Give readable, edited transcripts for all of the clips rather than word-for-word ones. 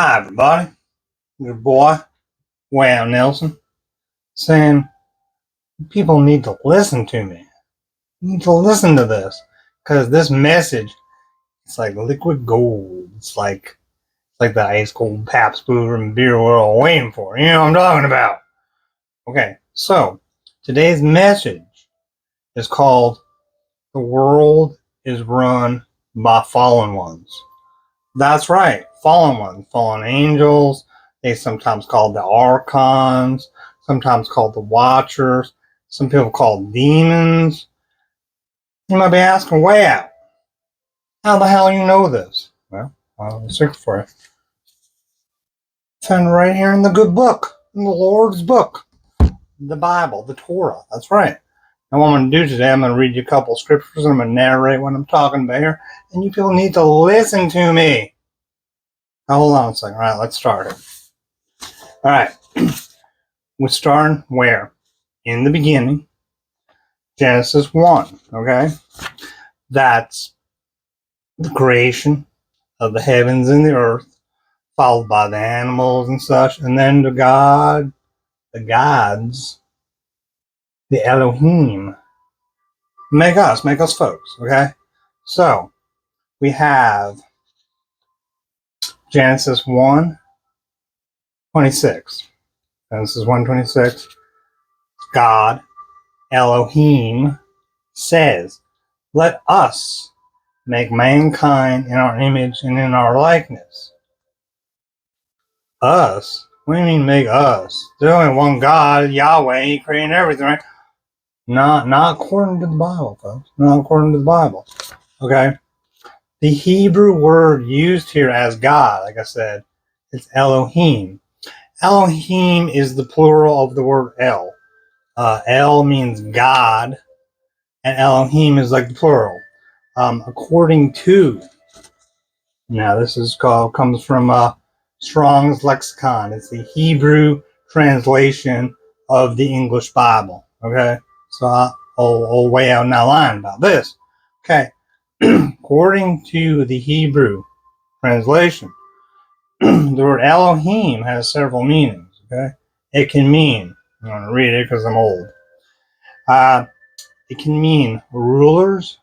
Hi, everybody. Your boy, Wayout Nelson, saying people need to listen to me. You need to listen to this because this message, it's like liquid gold. It's like the ice cold Pabst Blue Ribbon beer we're all waiting for. You know what I'm talking about? Okay, so today's message is called "The World is Run by Fallen Ones." That's right, fallen ones, fallen angels. They sometimes called the archons, sometimes called the watchers. Some people call demons. You might be asking, way out. How the hell you know this? Well, I'll search for it. Found right here in the good book, in the Lord's book, the Bible, the Torah. That's right. Now, what I'm going to do today, I'm going to read you a couple of scriptures. I'm going to narrate what I'm talking about here, and you people need to listen to me. Now, hold on a second. All right, let's start it. All right. We're starting where? In the beginning, Genesis 1, okay? That's the creation of the heavens and the earth, followed by the animals and such, and then the gods, the Elohim, make us folks, okay? So, we have Genesis 1:26. Genesis 1:26, God, Elohim, says, let us make mankind in our image and in our likeness. Us? What do you mean make us? There's only one God, Yahweh, He created everything, right? Not according to the Bible, folks. Not according to the Bible. Okay? The Hebrew word used here as God, like I said, is Elohim. Elohim is the plural of the word El. El means God, and Elohim is like the plural. According to, now this is comes from Strong's Lexicon. It's the Hebrew translation of the English Bible. Okay, so I'll way out now line about this. Okay, according to the Hebrew translation, the word Elohim has several meanings. Okay, it can mean, I'm going to read it because I'm old. It can mean rulers,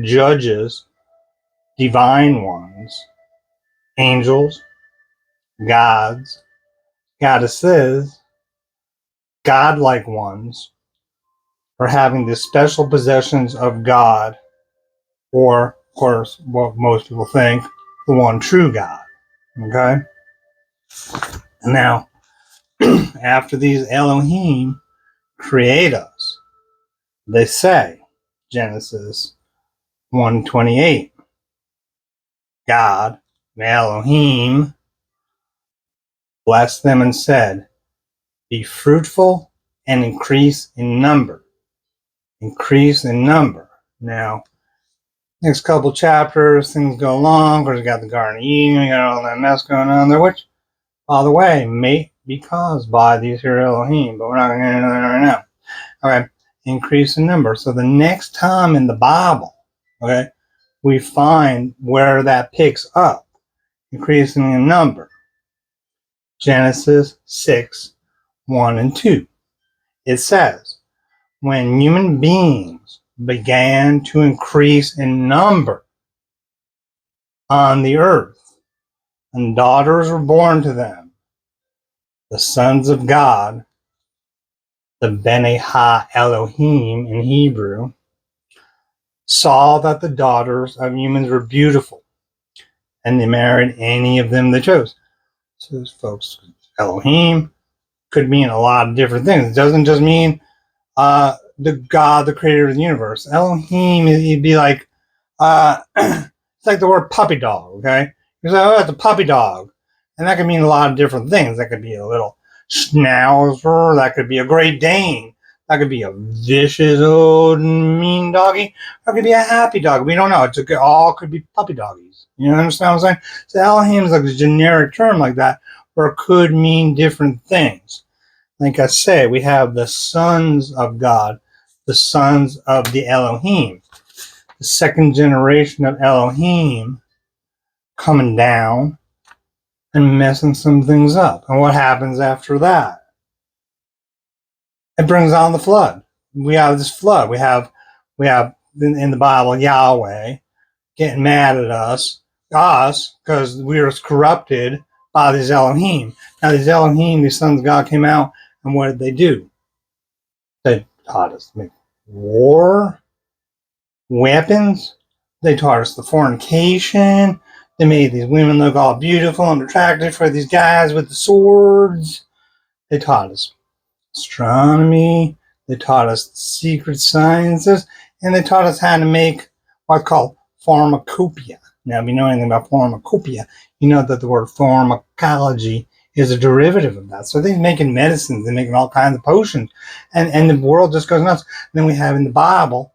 judges, divine ones, angels, gods, goddesses, godlike ones, or having the special possessions of God, or, of course, what most people think, the one true God. Okay? And now, after these Elohim create us, they say, Genesis 1:28, God, Elohim, blessed them and said, be fruitful and increase in number. Increase in number. Now, next couple chapters, things go along. Of course, you got the Garden of Eden, you got all that mess going on there, which, by the way, may be caused by these here Elohim, but we're not going to get into that right now. Okay, increase in number. So the next time in the Bible, okay, we find where that picks up, increasing in number. Genesis 6:1 and 2. It says, when human beings began to increase in number on the earth, and daughters were born to them, the sons of God, the Bene Ha Elohim in Hebrew, saw that the daughters of humans were beautiful, and they married any of them they chose. So those folks, Elohim could mean a lot of different things. It doesn't just mean the God, the creator of the universe. Elohim, it'd be like, it's like the word puppy dog, okay? You say, oh, that's a puppy dog. And that could mean a lot of different things. That could be a little schnauzer. That could be a Great Dane. That could be a vicious old mean doggy. That could be a happy dog. We don't know. It all could be puppy doggies. You understand what I'm saying? So Elohim is like a generic term like that, where it could mean different things. Like I say, we have the sons of God, the sons of the Elohim. The second generation of Elohim coming down and messing some things up. And what happens after that? It brings on the flood. We have this flood. We have in the Bible Yahweh getting mad at us, because we were corrupted by these Elohim. Now these Elohim, these sons of God, came out, and what did they do? They taught us to make war weapons. They taught us the fornication. They made these women look all beautiful and attractive for these guys with the swords. They taught us astronomy. They taught us the secret sciences, and they taught us how to make what's called pharmacopoeia. Now, if you know anything about pharmacopoeia, you know that the word pharmacology is a derivative of that. So they're making medicines, they're making all kinds of potions, and the world just goes nuts. And then we have in the Bible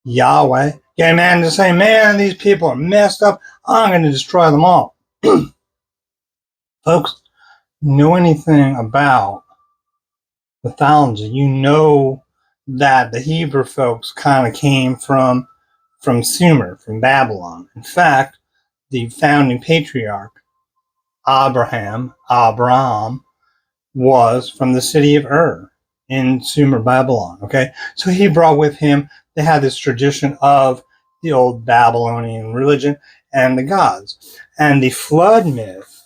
Yahweh getting mad and saying, man, these people are messed up. I'm going to destroy them all. Folks, know anything about mythology, you know that the Hebrew folks kind of came from Sumer, from Babylon. In fact, the founding patriarch, Abraham, was from the city of Ur in Sumer, Babylon. Okay, so he brought with him, they had this tradition of the old Babylonian religion and the gods. And the flood myth,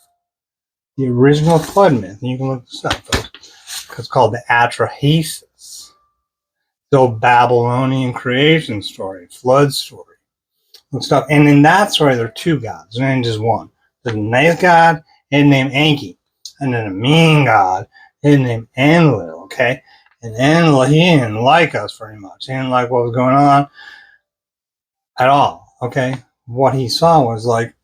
the original flood myth, and you can look this up, folks, it's called the Atrahasis, the old Babylonian creation story, flood story. And stuff. And in that story, there are two gods, there ain't just one. There's a nice god, his name Enki, and then a mean god, his name Enlil, okay? And Enlil, he didn't like us very much. He didn't like what was going on at all, okay? What he saw was like,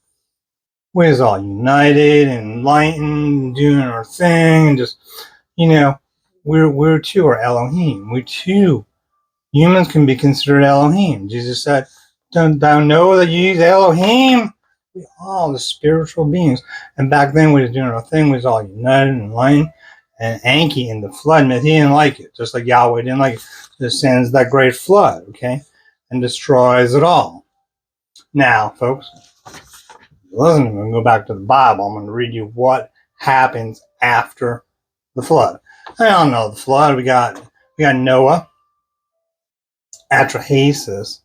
we was all united and enlightened, doing our thing, and just, we're too are Elohim. We too, humans can be considered Elohim. Jesus said, don't thou know that you use Elohim? We all the spiritual beings. And back then we was doing our thing, we was all united and enlightened. And Enki in the flood myth, he didn't like it, just like Yahweh didn't like it. Just sends that great flood, okay, and destroys it all. Now, folks, listen, I'm going to go back to the Bible. I'm going to read you what happens after the flood. I don't know the flood. We got Noah. Atrahasis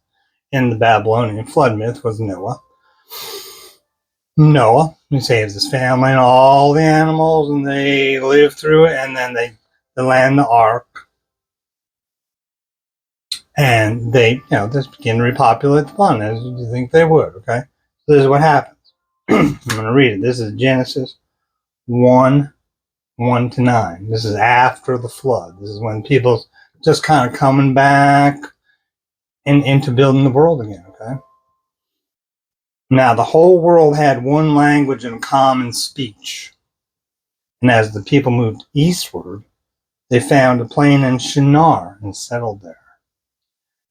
in the Babylonian flood myth was Noah. He saves his family and all the animals, and they live through it, and then they land the ark, and they, just begin to repopulate the planet as you think they would, okay? So this is what happens. I'm going to read it. This is Genesis 1:1-9. This is after the flood. This is when people just kind of coming back into building the world again, okay? Now, the whole world had one language and common speech. And as the people moved eastward, they found a plain in Shinar and settled there.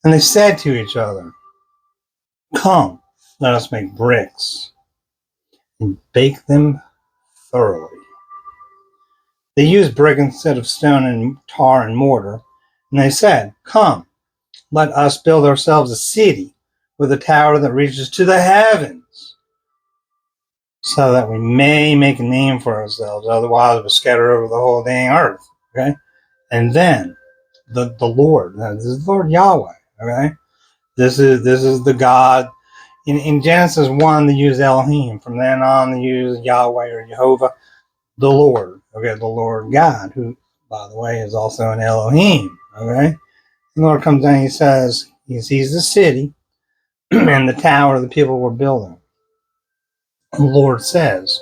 And they said to each other, come, let us make bricks and bake them thoroughly. They used brick instead of stone and tar and mortar. And they said, come, let us build ourselves a city with a tower that reaches to the heavens, so that we may make a name for ourselves. Otherwise, we'll scatter over the whole dang earth. Okay? And then the Lord, this is the Lord Yahweh. Okay? This is the God. In Genesis 1, they use Elohim. From then on, they use Yahweh or Jehovah, the Lord. Okay, the Lord God, who, by the way, is also an Elohim. Okay? The Lord comes down and he says, he sees the city and the tower the people were building. And the Lord says,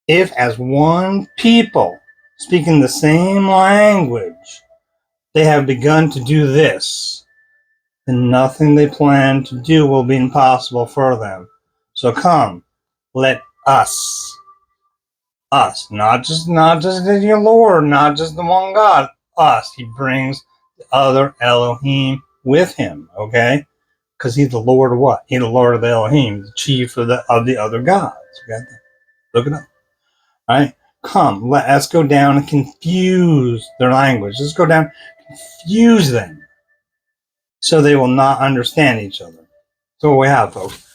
if as one people speaking the same language, they have begun to do this, then nothing they plan to do will be impossible for them. So come, let us, not just your Lord, not just the one God, us. He brings the other Elohim with him, okay? Because he's the Lord of what? He's the Lord of the Elohim, the chief of the other gods. Okay? Look it up. All right? Come, let us go down and confuse their language. Let's go down, confuse them, so they will not understand each other. So what we have, folks.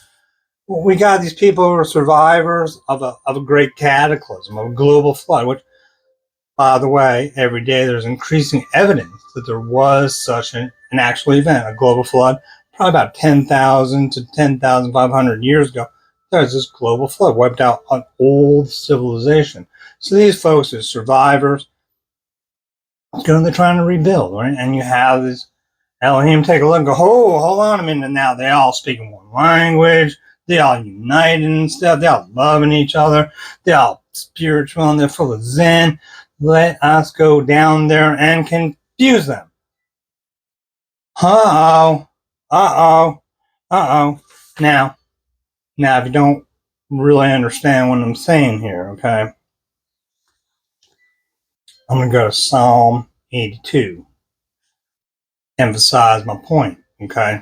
We got these people who are survivors of a great cataclysm, of a global flood, which, by the way, every day there's increasing evidence that there was such an actual event, a global flood, probably about 10,000 to 10,500 years ago. There's this global flood, wiped out an old civilization. So these folks are survivors, they're trying to rebuild, right? And you have this Elohim take a look and go, oh, hold on a minute now. They all speaking one language. They all united and stuff. They all loving each other. They all spiritual and they're full of Zen. Let us go down there and confuse them. Uh-oh. Uh-oh. Uh-oh. Now, if you don't really understand what I'm saying here, okay, I'm going to go to Psalm 82. Emphasize my point, okay?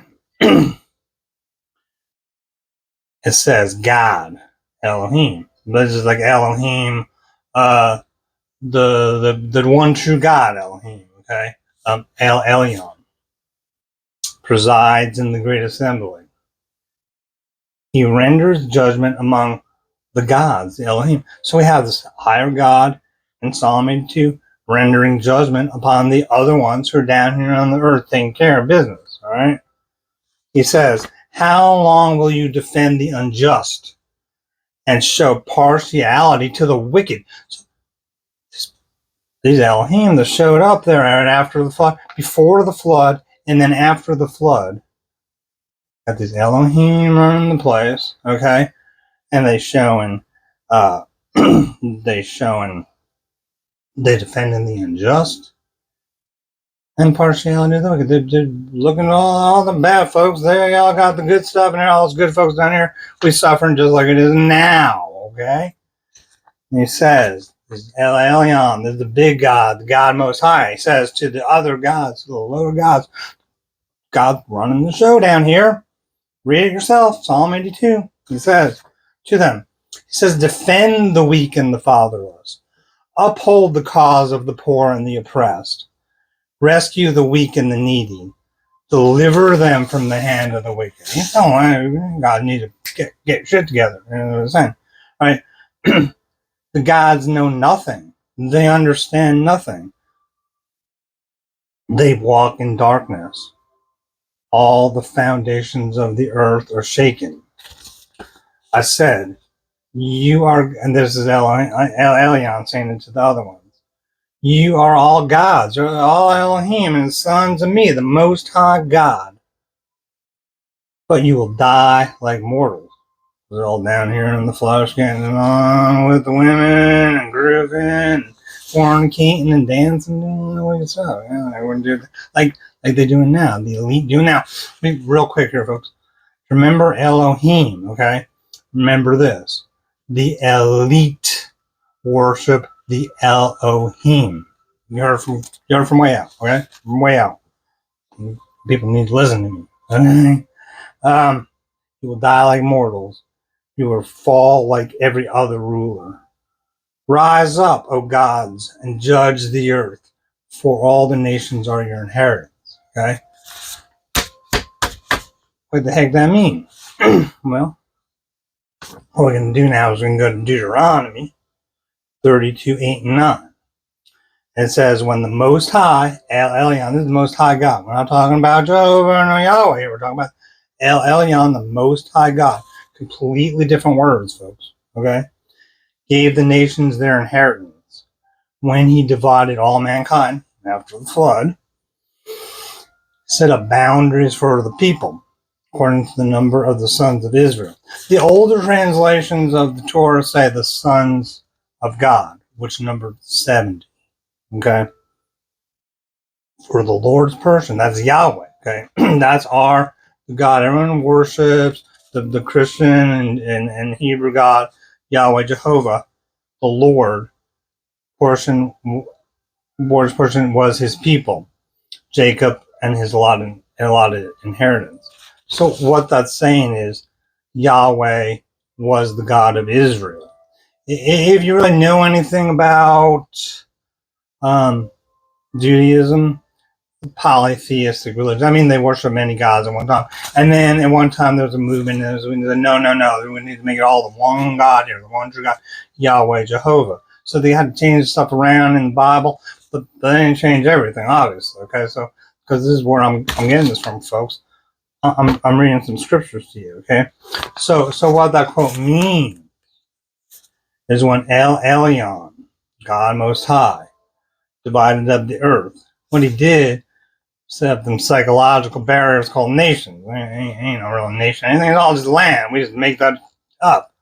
It says God, Elohim. But it's just like Elohim, the one true God, Elohim, okay? El Elyon presides in the great assembly. He renders judgment among the gods, the Elohim. So we have this higher God in Psalm 82 rendering judgment upon the other ones who are down here on the earth taking care of business, all right? He says, how long will you defend the unjust and show partiality to the wicked? So these Elohim that showed up there right after the flood, before the flood, and then after the flood, got these Elohim running the place, okay? And they showing, they defending the unjust and partiality. Look, they're looking at all the bad folks. They all got the good stuff, and all those good folks down here. We suffering just like it is now, okay? And he says, El Elyon, there's the big God, the God Most High. He says to the other gods, to the lower gods, God running the show down here. Read it yourself, Psalm 82. He says to them, he says, defend the weak and the fatherless. Uphold the cause of the poor and the oppressed. Rescue the weak and the needy. Deliver them from the hand of the wicked. He's telling God needs to get shit together. You know what I'm saying? Right? The gods know nothing. They understand nothing. They walk in darkness. All the foundations of the earth are shaken. I said, you are, and this is Elyon saying it to the other ones, you are all gods, you're all Elohim and sons of me, the Most High God. But you will die like mortals. They're all down here in the flesh getting on with the women and grooving and fornicating and dancing and all that way stuff. Yeah, they wouldn't do that. Like they're doing now. The elite do now. Real quick here, folks. Remember Elohim, okay? Remember this. The elite worship the Elohim. You heard from Wayout, okay? From Wayout. People need to listen to me. Okay? You will die like mortals. You will fall like every other ruler. Rise up, O gods, and judge the earth, for all the nations are your inheritance. Okay? What the heck that mean? Well, what we're going to do now is we're going to go to Deuteronomy 32, 8, and 9. It says, when the Most High, El Elyon, this is the Most High God. We're not talking about Jehovah and Yahweh here. We're talking about El Elyon, the Most High God. Completely different words, folks. Okay? Gave the nations their inheritance when he divided all mankind after the flood, set up boundaries for the people according to the number of the sons of Israel. The older translations of the Torah say the sons of God, which numbered 70. Okay? For the Lord's person, that's Yahweh. Okay? That's our God. Everyone worships the Christian and Hebrew God, Yahweh, Jehovah, the Lord portion was his people, Jacob and his allotted inheritance. So what that's saying is Yahweh was the God of Israel. If you really know anything about Judaism, polytheistic religion. I mean, they worship many gods at one time. And then at one time there was a movement that was, no, we need to make it all the one God here, the one true God, Yahweh, Jehovah. So they had to change stuff around in the Bible, but they didn't change everything, obviously. Okay, so because this is where I'm getting this from, folks. I'm reading some scriptures to you. Okay, so what that quote means is when El Elyon, God Most High, divided up the earth, what he did set up them psychological barriers called nations. Ain't no real nation. Anything, it's all just land. We just make that up.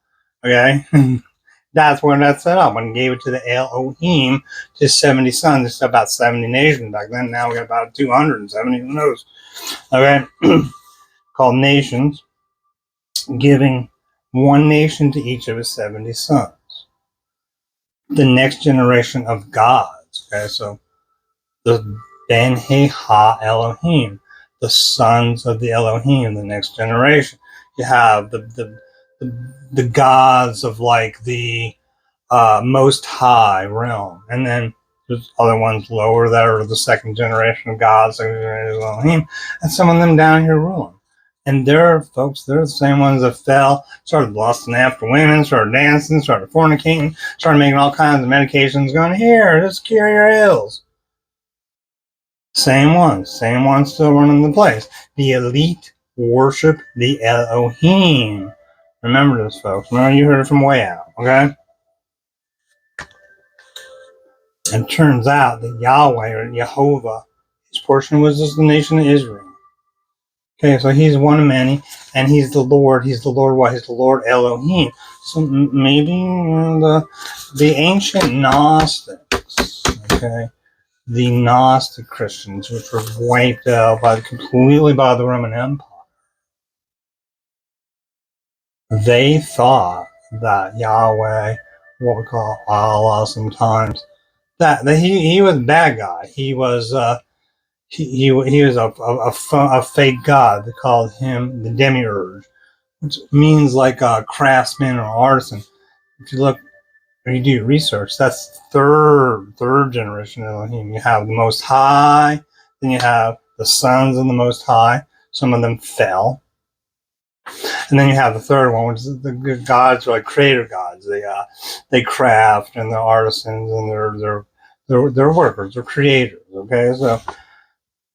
Okay? That's when that's set up. When he gave it to the Elohim, to 70 sons. It's about 70 nations back then. Now we got about 270. Who knows? Okay? Called nations, giving one nation to each of his 70 sons. The next generation of gods. Okay? So the Ben Ha Elohim, the sons of the Elohim, the next generation. You have the gods of like the Most High realm, and then there's other ones lower that are the second generation of gods, second generation of Elohim, and some of them down here ruling. And they're the same ones that fell, started lusting after women, started dancing, started fornicating, started making all kinds of medications, going, here, just cure your ills. Same ones still running the place. The elite worship the Elohim. Remember this, folks. Remember you heard it from Wayout, okay? And it turns out that Yahweh or Jehovah, his portion was just the nation of Israel. Okay, so he's one of many, and he's the Lord. He's the Lord what? He's the Lord Elohim. So maybe the ancient Gnostics, okay? The Gnostic Christians, which were wiped out completely by the Roman Empire, they thought that Yahweh, what we call Allah sometimes, that he was a bad guy. He was he was a fake god. They called him the demiurge, which means like a craftsman or artisan. If you look or you do research, that's third generation Elohim. You have the Most High, then you have the sons of the Most High. Some of them fell, and then you have the third one, which is the gods, like creator gods. They craft, and they're artisans, and they're workers, they're creators. Okay, so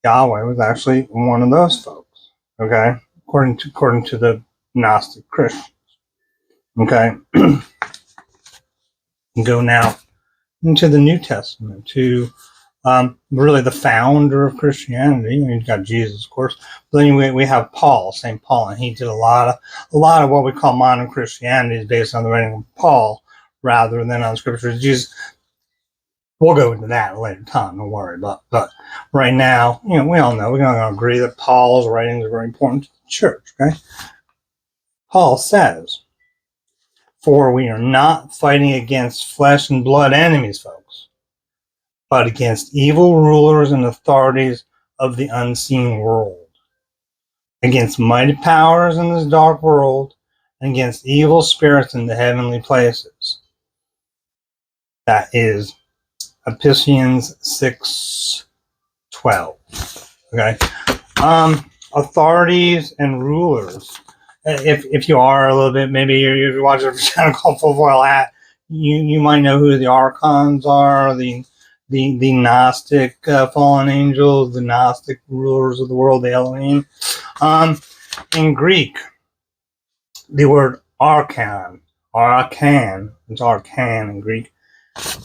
Yahweh was actually one of those folks. Okay, according to the Gnostic Christians. Okay. Go now into the New Testament, to really the founder of Christianity. You've got Jesus, of course. But then we have Paul, St. Paul, and he did a lot of what we call modern Christianity is based on the writing of Paul rather than on scriptures. Jesus, we'll go into that at a later time, don't worry. But right now, we all know, we're going to agree that Paul's writings are very important to the church, okay? Paul says, for we are not fighting against flesh and blood enemies, folks, but against evil rulers and authorities of the unseen world, against mighty powers in this dark world, and against evil spirits in the heavenly places. That is Ephesians 6:12. Okay. Authorities and rulers. If you are a little bit, maybe you're watching a channel called Full Foil Hat, you might know who the archons are, the Gnostic fallen angels, the Gnostic rulers of the world, the Elohim. In Greek, the word archon, it's arcan in Greek,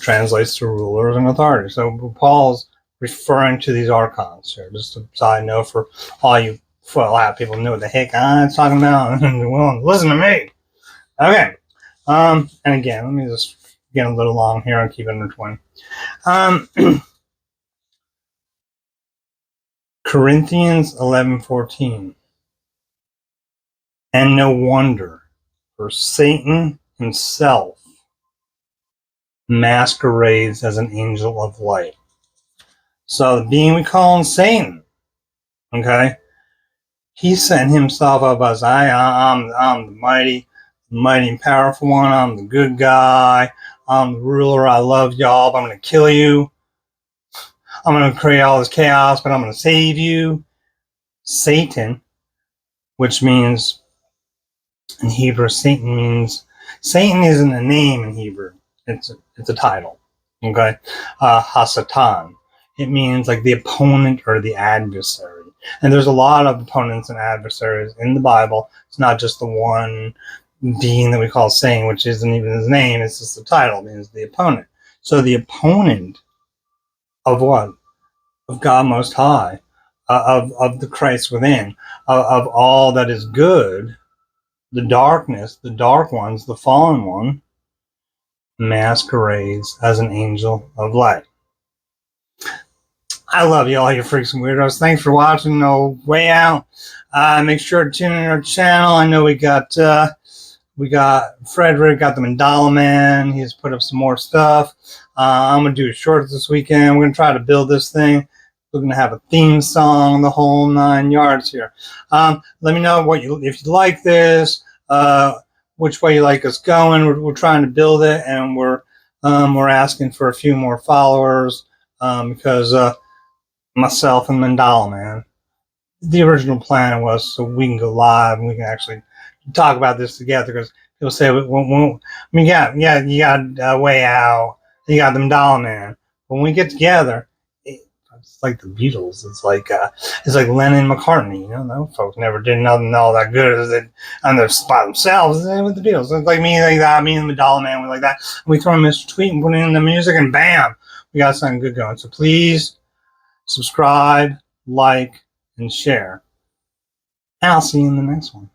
translates to rulers and authorities. So Paul's referring to these archons here. Just a side note for all you foil hat people know what the heck I'm talking about. Well, listen to me. Okay. And again, let me just get a little long here and keep it under 20. Corinthians 11:14. And no wonder, for Satan himself masquerades as an angel of light. So the being we call him Satan, okay, he set himself up as I'm the mighty and powerful one. I'm the good guy. I'm the ruler. I love y'all, but I'm going to kill you. I'm going to create all this chaos, but I'm going to save you. Satan, which means in Hebrew, Satan isn't a name in Hebrew. It's a title. Okay, Hasatan. It means like the opponent or the adversary. And there's a lot of opponents and adversaries in the Bible. It's not just the one being that we call Satan, which isn't even his name. It's just the title. It means the opponent. So the opponent of what? Of God Most High, of the Christ within, of all that is good, the darkness, the dark ones, the fallen one, masquerades as an angel of light. I love you all, you freaks and weirdos. Thanks for watching No Way Out. Make sure to tune in our channel. I know we got Frederick, got the Mandala Man. He's put up some more stuff. I'm going to do a short this weekend. We're going to try to build this thing. We're going to have a theme song, the whole 9 yards here. Let me know if you like this, which way you like us going. We're trying to build it, and we're asking for a few more followers because myself and Mandala Man. The original plan was so we can go live and we can actually talk about this together, because people say, you got Way Out, you got the Mandala Man. When we get together, it's like the Beatles. It's like Lennon and McCartney. You know, those folks never did nothing all that good as they on their by themselves. With the Beatles, it's like me like that. Me and the Mandala Man were like that. We throw in Mr. Tweet and put in the music, and bam, we got something good going. So please subscribe, like, and share. And I'll see you in the next one.